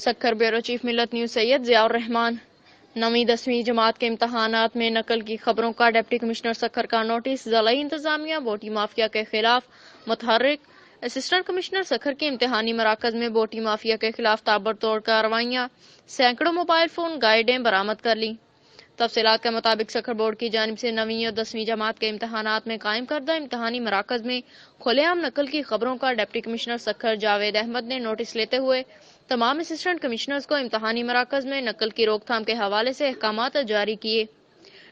سکھر بیوروچیف ملت نیوز سید ضیاء-الرحمن۔ 9ویں-10ویں جماعت کے امتحانات میں نقل کی خبروں کا ڈپٹی کمشنر سکھر کا نوٹس۔ ضلعی انتظامیہ بوٹی مافیا کے خلاف متحرک۔ اسسٹنٹ کمشنر سکھر کے امتحانی مراکز میں بوٹی مافیا کے خلاف تابڑتوڑ کارروائیاں، سینکڑوں موبائل فون گائیڈیں برآمد کر لیں۔ تفصیلات کے مطابق سکھر بورڈ کی جانب سے 9ویں اور 10ویں جماعت کے امتحانات میں قائم کردہ امتحانی مراکز میں کھلے عام نقل کی خبروں کا ڈپٹی کمشنر سکھر جاوید احمد نے نوٹس لیتے ہوئے تمام اسسٹنٹ کمشنرز کو امتحانی مراکز میں نقل کی روک تھام کے حوالے سے احکامات جاری کیے۔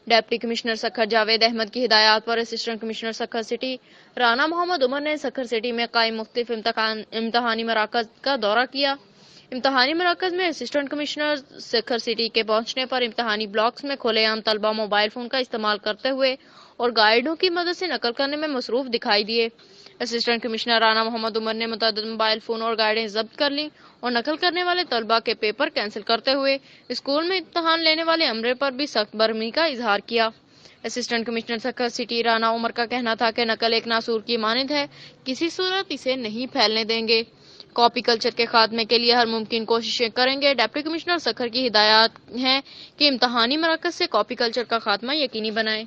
ڈپٹی کمشنر سکھر جاوید احمد کی ہدایات پر assistant commissioner Sukkur city Rana Muhammad Umar نے سکھر سٹی میں قائم مختلف امتحانی مراکز کا دورہ کیا۔ امتحانی مراکز میں اسسٹنٹ کمشنر سکھر سٹی کے پہنچنے پر امتحانی بلاکس میں کھلے عام طلبہ موبائل فون کا استعمال کرتے ہوئے اور گائیڈوں کی مدد سے نقل کرنے میں مصروف دکھائی دیے۔ اسسٹنٹ کمشنر رانا محمد عمر نے متعدد موبائل فون اور گائیڈیں ضبط کر لیں اور نقل کرنے والے طلبہ کے پیپر کینسل کرتے ہوئے اسکول میں امتحان لینے والے عملے پر بھی سخت برہمی کا اظہار کیا۔ Assistant commissioner Sukkur city Rana Umar کا کہنا تھا کہ نقل ایک ناسور کی مانند ہے، کسی صورت اسے نہیں پھیلنے دیں گے۔ کاپی کلچر کے خاتمے کے لیے ہر ممکن کوششیں کریں گے۔ ڈپٹی کمشنر سکھر کی ہدایات ہیں کہ امتحانی مراکز سے کاپی کلچر کا خاتمہ یقینی بنائیں۔